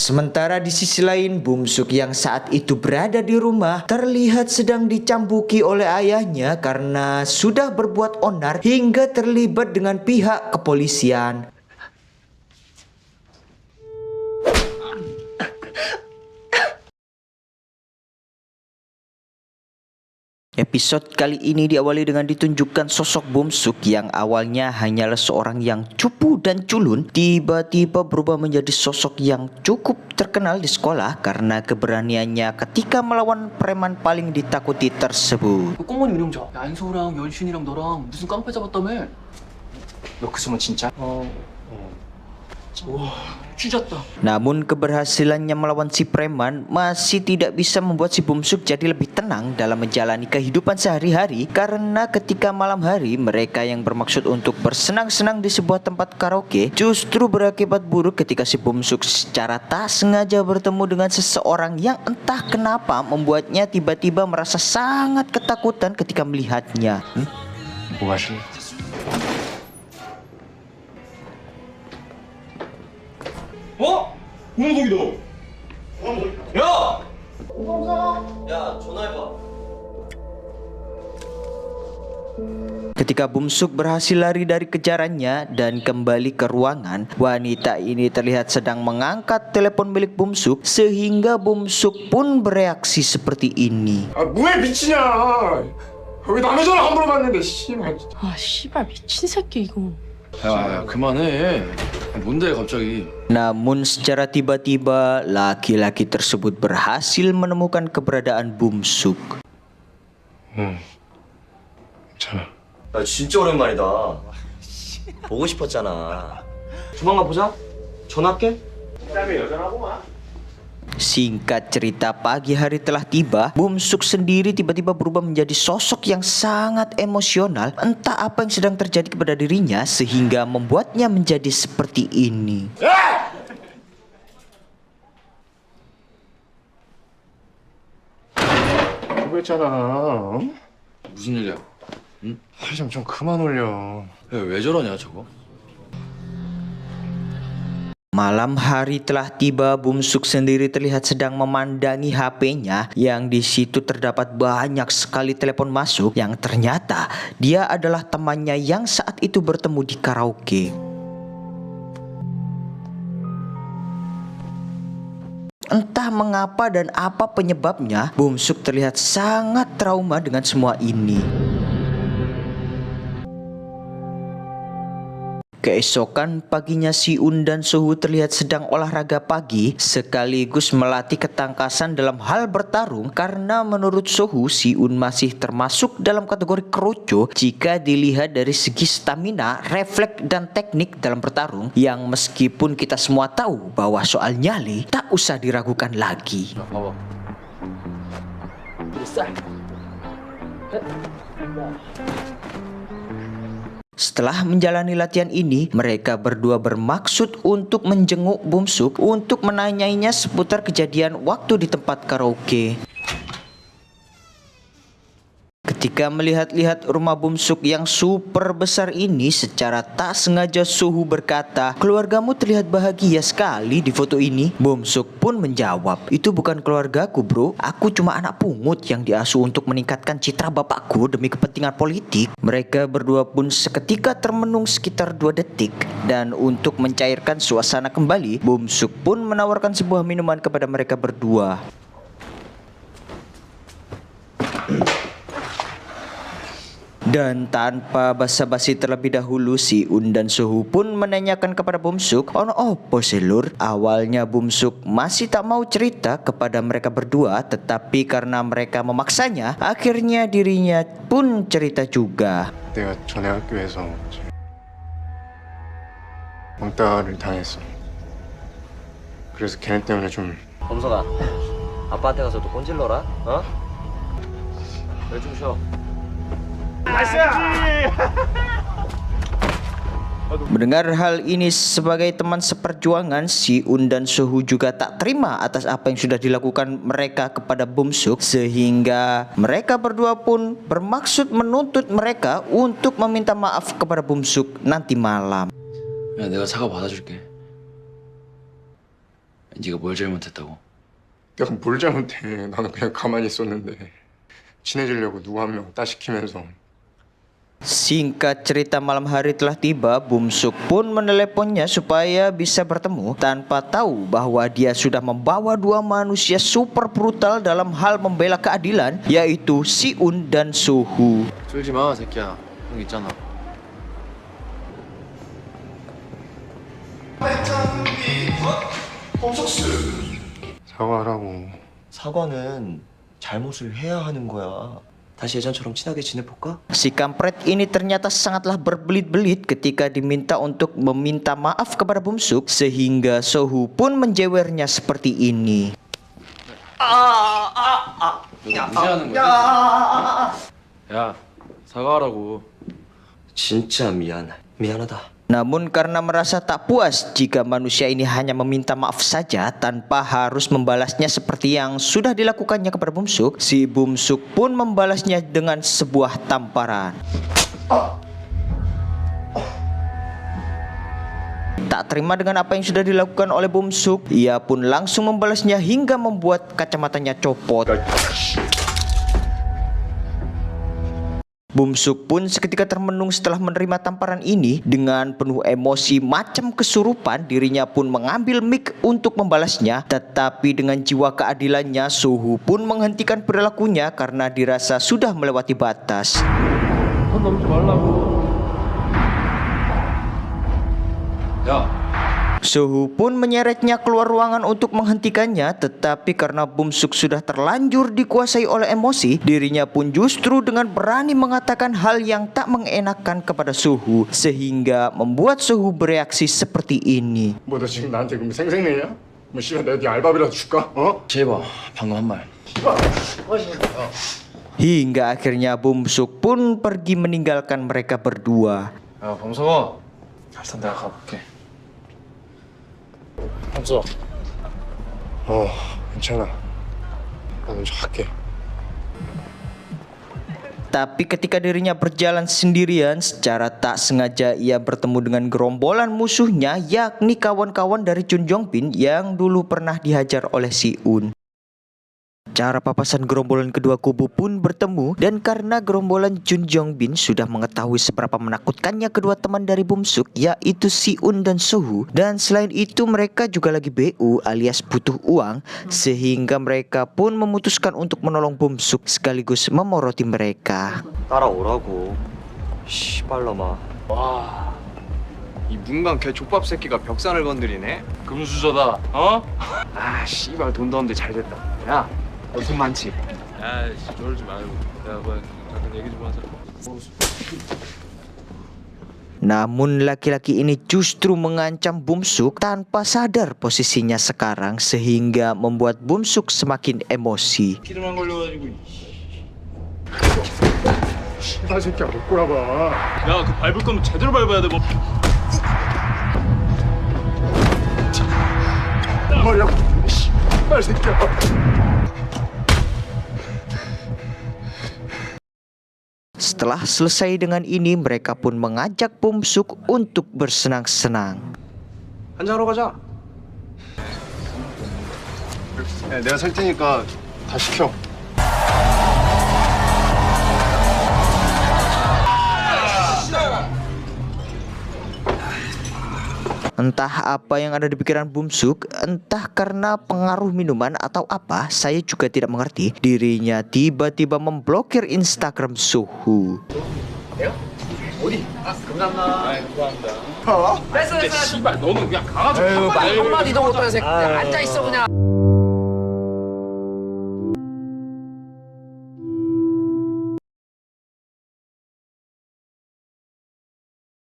Sementara di sisi lain, Bumsuk yang saat itu berada di rumah terlihat sedang dicambuki oleh ayahnya karena sudah berbuat onar hingga terlibat dengan pihak kepolisian. Episode kali ini diawali dengan ditunjukkan sosok Bumsuk yang awalnya hanyalah seorang yang cupu dan culun, tiba-tiba berubah menjadi sosok yang cukup terkenal di sekolah karena keberaniannya ketika melawan preman paling ditakuti tersebut. 꽁무니 운영자 안소랑 연신이랑 너랑 무슨 깡패 잡았다며? 너 그 소문 진짜? 와 찢었다. Namun keberhasilannya melawan si preman masih tidak bisa membuat si Bumsuk jadi lebih tenang dalam menjalani kehidupan sehari-hari, karena ketika malam hari mereka yang bermaksud untuk bersenang-senang di sebuah tempat karaoke justru berakibat buruk ketika si Bumsuk secara tak sengaja bertemu dengan seseorang yang entah kenapa membuatnya tiba-tiba merasa sangat ketakutan ketika melihatnya. 뭐 마실래? 어? 우동석이다. 야! 야 전화해봐. Ketika Bumsuk berhasil lari dari kejarannya dan kembali ke ruangan, wanita ini terlihat sedang mengangkat telepon milik Bumsuk sehingga Bumsuk pun bereaksi seperti ini. 아 뭐해 미치냐? 왜 남의 전화 함부로 받는데 씨발. 아 씨발 미친 새끼 이거. 야 그만해. 뭔데 갑자기? Namun secara tiba-tiba laki-laki tersebut berhasil menemukan keberadaan Bumsuk. 괜찮아. 야, 진짜 오랜만이다. 보고 싶었잖아. 조만간 보자. 전화할게. 그다음에 여전하고만. Singkat cerita, pagi hari telah tiba. Bumsuk sendiri tiba-tiba berubah menjadi sosok yang sangat emosional. Entah apa yang sedang terjadi kepada dirinya sehingga membuatnya menjadi seperti ini. 그랬잖아. 무슨 일이야? 좀 그만 올려. 야, 왜 저러냐 저거? Malam hari telah tiba. Bumsuk sendiri terlihat sedang memandangi HP-nya yang di situ terdapat banyak sekali telepon masuk yang ternyata dia adalah temannya yang saat itu bertemu di karaoke. Entah mengapa dan apa penyebabnya, Bumsuk terlihat sangat trauma dengan semua ini. Keesokan paginya, Si-un dan Suhu terlihat sedang olahraga pagi sekaligus melatih ketangkasan dalam hal bertarung, karena menurut Suhu, Si-un masih termasuk dalam kategori keroco jika dilihat dari segi stamina, refleks dan teknik dalam bertarung, yang meskipun kita semua tahu bahwa soal nyali tak usah diragukan lagi. 야 봐봐. Setelah menjalani latihan ini, mereka berdua bermaksud untuk menjenguk Bumsuk untuk menanyainya seputar kejadian waktu di tempat karaoke. Ketika melihat-lihat rumah Bumsuk yang super besar ini, secara tak sengaja Suhu berkata, "Keluargamu terlihat bahagia sekali di foto ini." Bumsuk pun menjawab, "Itu bukan keluargaku bro, aku cuma anak pungut yang diasuh untuk meningkatkan citra bapakku demi kepentingan politik." Mereka berdua pun seketika termenung sekitar 2 detik, dan untuk mencairkan suasana kembali, Bumsuk pun menawarkan sebuah minuman kepada mereka berdua. Dan tanpa basa-basi terlebih dahulu, Si-un dan Suhu pun menanyakan kepada Bumsuk, "Ono opo sih lur?" Awalnya Bumsuk masih tak mau cerita kepada mereka berdua, tetapi karena mereka memaksanya, akhirnya dirinya pun cerita juga. 내가 전에 학교에서 왕따를 당했어. 그래서 걔네 때문에 좀 범석아, 아빠한테 가서 또 꼰질러라. 어? 왜 좀 쉬어. Mendengar hal ini sebagai teman seperjuangan, Si-un dan Suhu juga tak terima atas apa yang sudah dilakukan mereka kepada Bumsuk, sehingga mereka berdua pun bermaksud menuntut mereka untuk meminta maaf kepada Bumsuk nanti malam. 야 내가 사과 받아줄게. 네가 뭘 잘못했다고? 내가 뭘 잘못해. 나는 그냥 가만히 있었는데 친해지려고 누구 한 명 따시키면서. Singkat cerita, malam hari telah tiba. Bum Suk pun meneleponnya supaya bisa bertemu tanpa tahu bahwa dia sudah membawa dua manusia super brutal dalam hal membela keadilan, yaitu Si-un dan Sohu. 쫄지 마, 새끼야. 형 있잖아. 사과하라고. 사과는 잘못을 해야 하는 거야. 다시 예전처럼 친하게 지내볼까? Si kampret ini ternyata sangatlah berbelit-belit ketika diminta untuk meminta maaf kepada Bum Suk, sehingga Sohu pun menjewernya seperti ini. 너 무시하는 거지? 야, 사과하라고. 진짜 미안하다. Namun karena merasa tak puas jika manusia ini hanya meminta maaf saja tanpa harus membalasnya seperti yang sudah dilakukannya kepada Bum Suk, si Bum Suk pun membalasnya dengan sebuah tamparan. Tak terima dengan apa yang sudah dilakukan oleh Bum Suk, ia pun langsung membalasnya hingga membuat kacamatanya copot. Bum Suk pun seketika termenung setelah menerima tamparan ini. Dengan penuh emosi macam kesurupan, dirinya pun mengambil mic untuk membalasnya. Tetapi dengan jiwa keadilannya, Sohu pun menghentikan perilakunya karena dirasa sudah melewati batas. 손 넘지 말라고. 야, Sohu pun menyeretnya keluar ruangan untuk menghentikannya, tetapi karena Bum Suk sudah terlanjur dikuasai oleh emosi, dirinya pun justru dengan berani mengatakan hal yang tak mengenakan kepada Sohu, sehingga membuat Sohu bereaksi seperti ini. 뭐 너 지금 나한테 그럼 생색내냐? 뭐 씨발 내가 네 알바비라도 줄까? 어? 제발 방금 한 말. Hingga akhirnya Bum Suk pun pergi meninggalkan mereka berdua. 야, 범석아. 일단 내가 가볼게. 범석. 괜찮아. 나 먼저 갈게. Tapi ketika dirinya berjalan sendirian, secara tak sengaja ia bertemu dengan gerombolan musuhnya, yakni kawan-kawan dari Chun Jong-bin yang dulu pernah dihajar oleh Si-un. Cara papasan gerombolan kedua kubu pun bertemu, dan karena gerombolan Chun Jong-bin sudah mengetahui seberapa menakutkannya kedua teman dari Bum Suk, yaitu Si-un dan Sohu, dan selain itu mereka juga lagi BU alias butuh uang, sehingga mereka pun memutuskan untuk menolong Bum Suk sekaligus memoroti mereka. 따라오라고. 씨발놈아. 와, 이 문강 개 족밥 새끼가 벽산을 건드리네. 금수저다. 어? 아, 씨발 돈 더운데 잘 됐다. 야, 너 돈 많지? 아이씨, 저러지 말고. 야, 뭐 잠깐 얘기 좀 하자. Namun laki-laki ini justru mengancam Bum Suk tanpa sadar posisinya sekarang, sehingga membuat Bum Suk semakin emosi. 기름만 걸려가지고. 씨발 새끼야 못 꼬라봐. 야, 그 밟을 거면 제대로 밟아야 돼. 뭐. 머리야. 씨발 새끼야. Setelah selesai dengan ini, mereka pun mengajak Bum Suk untuk bersenang-senang. 한잔하러 가자. 야, 내가 살 테니까 다 시켜. Entah apa yang ada di pikiran Bum Suk, entah karena pengaruh minuman atau apa, saya juga tidak mengerti. Dirinya tiba-tiba memblokir Instagram Sohu. 씨발, 너는 그냥 가가지고 한마디도 못하는 새끼. 앉아 있어 그냥.